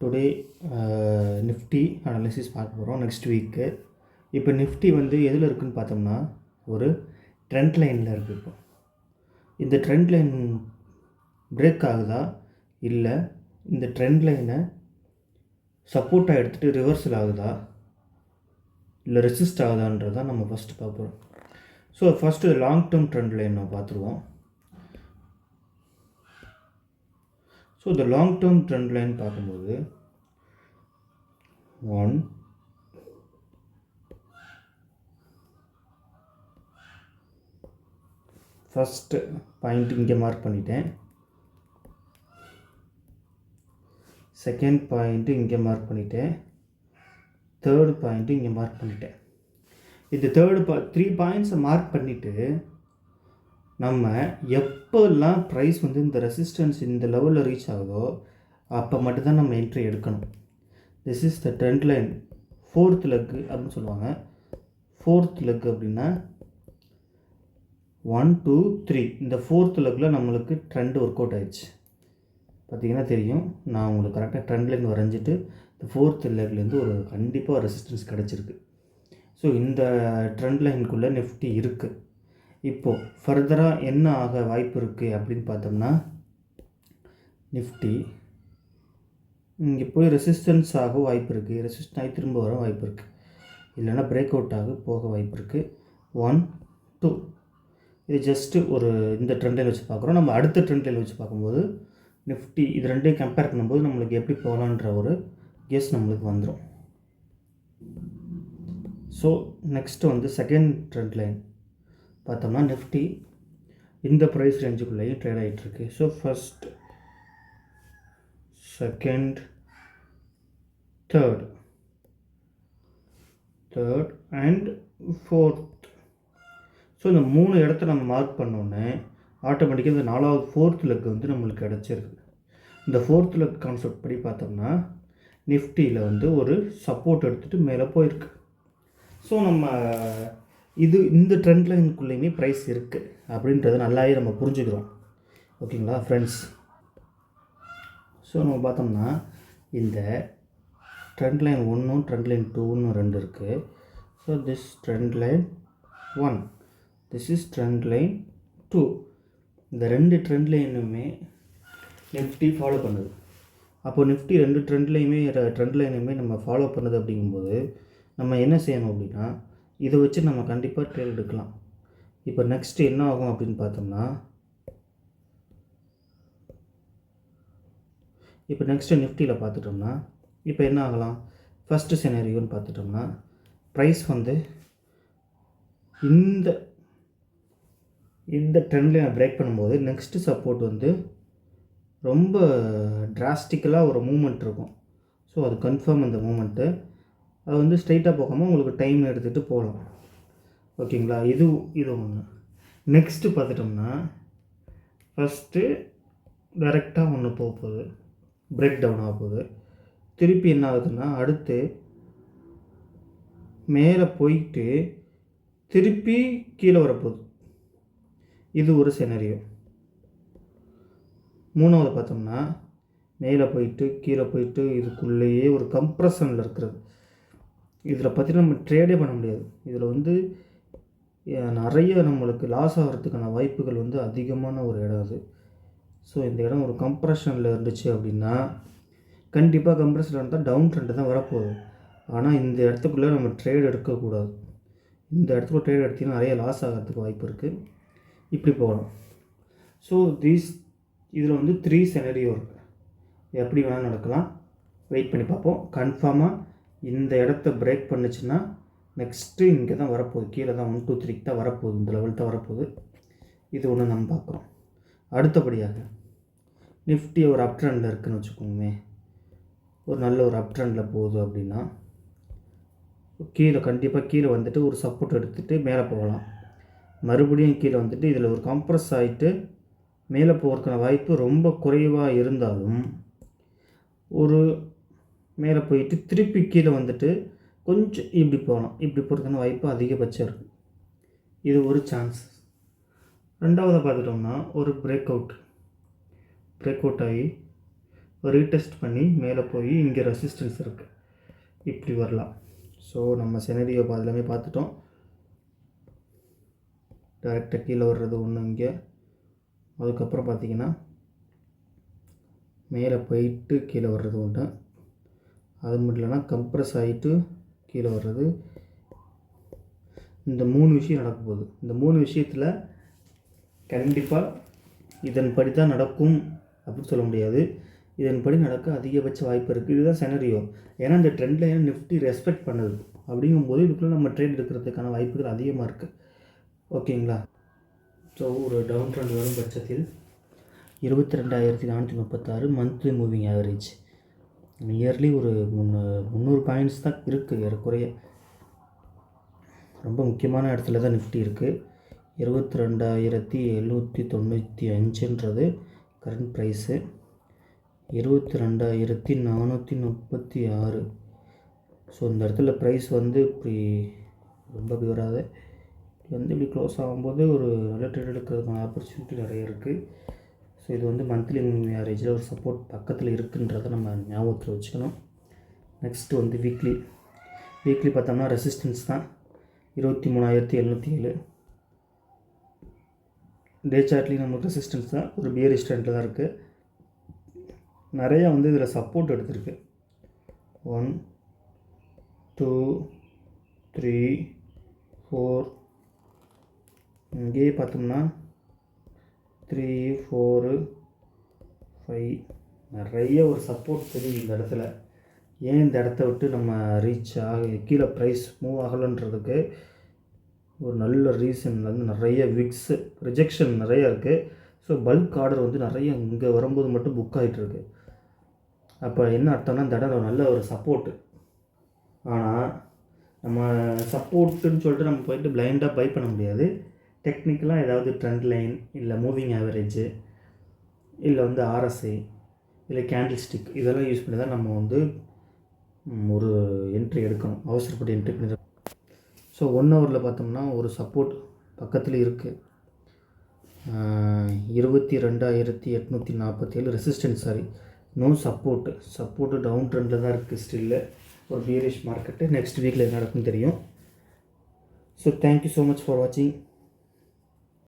Today Nifty analysis பார்க்க போகிறோம் next week. இப்போ நிஃப்டி வந்து எதில் இருக்குதுன்னு பார்த்தோம்னா ஒரு ட்ரெண்ட் லைனில் இருக்குது. இப்போ இந்த ட்ரெண்ட் லைன் பிரேக் ஆகுதா இல்லை இந்த ட்ரெண்ட் லைனை சப்போர்ட்டாக எடுத்துகிட்டு ரிவர்சல் ஆகுதா இல்லை ரெசிஸ்ட் ஆகுதான்றதான் நம்ம ஃபஸ்ட்டு பார்க்குறோம். So first long term trend line நம்ம பார்த்துருவோம். ஸோ இந்த லாங் டேர்ம் ட்ரெண்ட் லைன் பார்க்கும்போது ஃபஸ்ட்டு பாயிண்ட் இங்கே மார்க் பண்ணிட்டேன், செகண்ட் பாயிண்ட்டு இங்கே மார்க் பண்ணிட்டேன், தேர்டு பாயிண்ட்டு இங்கே மார்க் பண்ணிட்டேன். இந்த த்ரீ பாயிண்ட்ஸை மார்க் பண்ணிவிட்டு நம்ம எப்போல்லாம் ப்ரைஸ் வந்து இந்த ரெசிஸ்டன்ஸ் இந்த லெவலில் ரீச் ஆகுதோ அப்போ மட்டும்தான் நம்ம என்ட்ரி எடுக்கணும். This is the trend line fourth leg அப்படின்னு சொல்லுவாங்க. ஃபோர்த் லெக் அப்படின்னா 1 2 3 இந்த ஃபோர்த் லெக்கில் நம்மளுக்கு ட்ரெண்ட் ஒர்க் அவுட் ஆயிடுச்சு. பார்த்திங்கன்னா தெரியும், நான் உங்களுக்கு கரெக்டாக ட்ரெண்ட் லைன் வரைஞ்சிட்டு இந்த ஃபோர்த் லெக்லேருந்து ஒரு கண்டிப்பாக ரெசிஸ்டன்ஸ் கிடச்சிருக்கு. ஸோ இந்த ட்ரெண்ட் லைனுக்குள்ளே நிஃப்டி இருக்குது. இப்போது ஃபர்தராக என்ன ஆக வாய்ப்பு இருக்குது அப்படின்னு பார்த்தோம்னா நிஃப்டி இங்கே போய் ரெசிஸ்டன்ஸ் ஆக வாய்ப்பு இருக்குது, ரெசிஸ்ட் ஆகி திரும்ப வர வாய்ப்பு இருக்குது, இல்லைனா பிரேக் அவுட் ஆக போக வாய்ப்பு இருக்குது. 1 2 இது ஜஸ்ட்டு ஒரு இந்த ட்ரெண்ட் லைன் வச்சு பார்க்குறோம். நம்ம அடுத்த ட்ரெண்ட் லைன் வச்சு பார்க்கும்போது நிஃப்டி இது ரெண்டையும் கம்பேர் பண்ணும்போது நம்மளுக்கு எப்படி போகலான்ற ஒரு கெஸ் நம்மளுக்கு வந்துடும். ஸோ நெக்ஸ்ட்டு வந்து செகண்ட் ட்ரெண்ட் லைன் பார்த்தோம்னா நிஃப்டி இந்த ப்ரைஸ் ரேஞ்சுக்குள்ளேயும் ட்ரேட் ஆகிட்டுருக்கு. So first, second, third and fourth. So இந்த 3 இடத்த நம்ம மார்க் பண்ணோன்னே ஆட்டோமேட்டிக்காக இந்த 4வது ஃபோர்த் லெக் வந்து நம்மளுக்கு கிடச்சிருக்கு. இந்த ஃபோர்த் லெக் கான்செப்ட் படி பார்த்தோம்னா நிஃப்டியில் வந்து ஒரு சப்போர்ட் எடுத்துகிட்டு மேலே போயிருக்கு. ஸோ நம்ம இந்த ட்ரெண்ட் லைனுக்குள்ளேயுமே ப்ரைஸ் இருக்குது அப்படின்றத நல்லாவே நம்ம புரிஞ்சுக்கிறோம். ஓகேங்களா ஃப்ரெண்ட்ஸ்? ஸோ நம்ம பார்த்தோம்னா இந்த ட்ரெண்ட் லைன் 1 ட்ரெண்ட் லைன் 2 2 இருக்குது. So this trend line 1, this is trend line 2. இந்த 2 ட்ரெண்ட் லைனுமே நிஃப்டி ஃபாலோ பண்ணுது. அப்போது நிஃப்டி 2 ட்ரெண்ட் லைனுமே நம்ம ஃபாலோ பண்ணுது. அப்படிங்கும்போது நம்ம என்ன செய்யணும் அப்படின்னா இதை வச்சு நம்ம கண்டிப்பாக ட்ரேட் எடுக்கலாம். இப்போ நெக்ஸ்ட்டு என்ன ஆகும் அப்படின்னு பார்த்தோம்னா இப்போ நெக்ஸ்ட்டு நிஃப்டியில் பார்த்துட்டோம்னா இப்போ என்ன ஆகலாம், ஃபஸ்ட்டு சினாரியோன்னு பார்த்துட்டோம்னா ப்ரைஸ் வந்து இந்த ட்ரெண்ட் லைனை பிரேக் பண்ணும்போது நெக்ஸ்ட்டு சப்போர்ட் வந்து ரொம்ப டிராஸ்டிக்கலாக ஒரு மூமெண்ட் இருக்கும். ஸோ அது கன்ஃபார்ம் அந்த மூமெண்ட்டு அது வந்து ஸ்ட்ரைட்டாக போகாமல் உங்களுக்கு டைம் எடுத்துகிட்டு போகலாம். ஓகேங்களா? இது ஒன்று. நெக்ஸ்ட்டு பார்த்துட்டோம்னா ஃபஸ்ட்டு டைரெக்டாக ஒன்று போக போகுது, பிரேக் டவுன் ஆக போகுது. திருப்பி என்ன ஆகுதுன்னா அடுத்து மேலே போயிட்டு திருப்பி கீழே வரப்போகுது. இது ஒரு சினாரியோ. 3வது பார்த்தோம்னா மேலே போயிட்டு கீழே போயிட்டு இதுக்குள்ளேயே ஒரு கம்ப்ரஷனில் இருக்கிறது. இதில் பற்றி நம்ம ட்ரேடே பண்ண முடியாது. இதில் வந்து நிறைய நம்மளுக்கு லாஸ் ஆகிறதுக்கான வாய்ப்புகள் வந்து அதிகமான ஒரு இடம் அது. ஸோ இந்த இடம் ஒரு கம்ப்ரஷனில் இருந்துச்சு அப்படின்னா கண்டிப்பாக கம்ப்ரஷனில் இருந்தால் டவுன் ட்ரெண்டு தான் வரப்போகுது. ஆனால் இந்த இடத்துக்குள்ளே நம்ம ட்ரேட் எடுக்கக்கூடாது. இந்த இடத்துக்குள்ள ட்ரேட் எடுத்திங்கன்னா நிறைய லாஸ் ஆகிறதுக்கு வாய்ப்பு இருக்குது. இப்படி போகலாம். ஸோ இதில் வந்து 3 சினாரியோ இருக்குது. எப்படி வேணால் நடக்கலாம். வெயிட் பண்ணி பார்ப்போம். கன்ஃபார்மாக இந்த இடத்த பிரேக் பண்ணுச்சுன்னா நெக்ஸ்ட்டு இங்கே தான் வரப்போகுது, கீழே தான் 1 2 3 தான் வரப்போகுது, இந்த லெவல் தான் வரப்போகுது. இது ஒன்று நம்ம பார்க்குறோம். அடுத்தபடியாக நிஃப்டி ஒரு அப் ட்ரெண்டில் இருக்குதுன்னு வச்சுக்கோங்க, ஒரு நல்ல ஒரு அப் ட்ரெண்டில் போகுது அப்படின்னா கண்டிப்பாக கீழே வந்துட்டு ஒரு சப்போர்ட் எடுத்துகிட்டு மேலே போகலாம். மறுபடியும் கீழே வந்துட்டு இதில் ஒரு கம்ப்ரஸ் ஆகிட்டு மேலே போகிறதுக்கான வாய்ப்பு ரொம்ப குறைவாக இருந்தாலும் ஒரு மேலே போயிட்டு திருப்பி கீழே வந்துட்டு கொஞ்சம் இப்படி போகலாம். இப்படி போகிறதுக்கான வாய்ப்பு அதிகபட்சம் இருக்குது. இது ஒரு சான்ஸ். 2வது பார்த்துட்டோம்னா ஒரு பிரேக் அவுட் ஆகி ரீடெஸ்ட் பண்ணி மேலே போய் இங்கே ரெசிஸ்டன்ஸ் இருக்குது, இப்படி வரலாம். ஸோ நம்ம செனரியோ எல்லாமே பார்த்துட்டோம். டேரெக்டாக கீழே வர்றது ஒன்று இங்கே, அதுக்கப்புறம் பார்த்திங்கன்னா மேலே போயிட்டு கீழே வர்றது ஒன்று, அது மட்டும் இல்லைனா கம்ப்ரஸ் ஆகிட்டு கீழே வர்றது. இந்த 3 விஷயம் நடக்க போகுது. இந்த 3 விஷயத்தில் கண்டிப்பாக இதன்படி தான் நடக்கும் அப்படின்னு சொல்ல முடியாது. இதன்படி நடக்க அதிகபட்ச வாய்ப்பு இருக்குது. இதுதான் செனரியோ. ஏன்னா இந்த ட்ரெண்ட் லைனை நிஃப்டி ரெஸ்பெக்ட் பண்ணுது. அப்படிங்கும்போது இதுக்குள்ளே நம்ம ட்ரேட் எடுக்கிறதுக்கான வாய்ப்புகள் அதிகமாக இருக்குது. ஓகேங்களா? ஸோ ஒரு டவுன் ட்ரெண்ட் வரும் பட்சத்தில் 22,436 மந்த்லி மூவிங் ஆவரேஜ், நியர்லி ஒரு 300 பாயிண்ட்ஸ் தான் இருக்குது ஏறக்குறைய. ரொம்ப முக்கியமான இடத்துல தான் நிஃப்டி இருக்குது. 22,795ன்றது கரண்ட் ப்ரைஸு. 22,436. ஸோ இந்த இடத்துல ப்ரைஸ் வந்து இப்படி ரொம்ப இப்படி வராது, வந்து இப்படி க்ளோஸ் ஆகும்போது ஒரு நல்ல ட்ரேட் எடுக்கிறதுக்கான ஆப்பர்ச்சுனிட்டி நிறைய இருக்குது. ஸோ இது வந்து மந்த்லி ஆவரேஜில் ஒரு சப்போர்ட் பக்கத்தில் இருக்குன்றதை நம்ம ஞாபகத்தில் வச்சுக்கணும். நெக்ஸ்ட்டு வந்து வீக்லி பார்த்தோம்னா ரெசிஸ்டன்ஸ் தான் 23,707. டே சார்ட்லேயும் நமக்கு ரெசிஸ்டன்ஸ் தான், ஒரு பியரிஷ் ட்ரெண்டில் தான் இருக்குது. நிறையா வந்து இதில் சப்போர்ட் எடுத்திருக்கு. 1 2 3 4, இங்கேயே பார்த்தோம்னா 3 4 5, நிறைய ஒரு சப்போர்ட் தெரியும் இந்த இடத்துல. ஏன் இந்த இடத்த விட்டு நம்ம ரீச் கீழே ப்ரைஸ் மூவ் ஆகலைன்றதுக்கு ஒரு நல்ல ரீசன் வந்து நிறைய விக்ஸ் ரிஜெக்ஷன் நிறையா இருக்குது. ஸோ பல்க் ஆர்டர் வந்து நிறைய இங்கே வரும்போது மட்டும் புக் ஆகிட்டுருக்கு. அப்போ என்ன அர்த்தம்னா இந்த இடம் நல்ல ஒரு சப்போர்ட்டு. ஆனால் நம்ம சப்போர்ட்டுன்னு சொல்லிட்டு நம்ம போயிட்டு பிளைண்டாக பை பண்ண முடியாது. டெக்னிக்கலாக ஏதாவது ட்ரெண்ட் லைன் இல்லை மூவிங் ஆவரேஜு இல்லை வந்து RSI இல்லை கேண்டில் ஸ்டிக் இதெல்லாம் யூஸ் பண்ணி தான் நம்ம வந்து ஒரு என்ட்ரி எடுக்கணும், அவசரப்பட்டு என்ட்ரி பண்ணி. ஸோ 1 ஹவரில் பார்த்தோம்னா ஒரு சப்போர்ட் பக்கத்தில் இருக்குது. 22,847 ரெசிஸ்டன்ஸ், நோ சப்போர்ட்டு டவுன் ட்ரெண்டில் தான் இருக்குது. ஸ்டில்லு ஒரு பியரிஷ் மார்க்கெட்டு. நெக்ஸ்ட் வீக்கில் என்ன நடக்குன்னு தெரியும். So thank you so much for வாட்சிங்.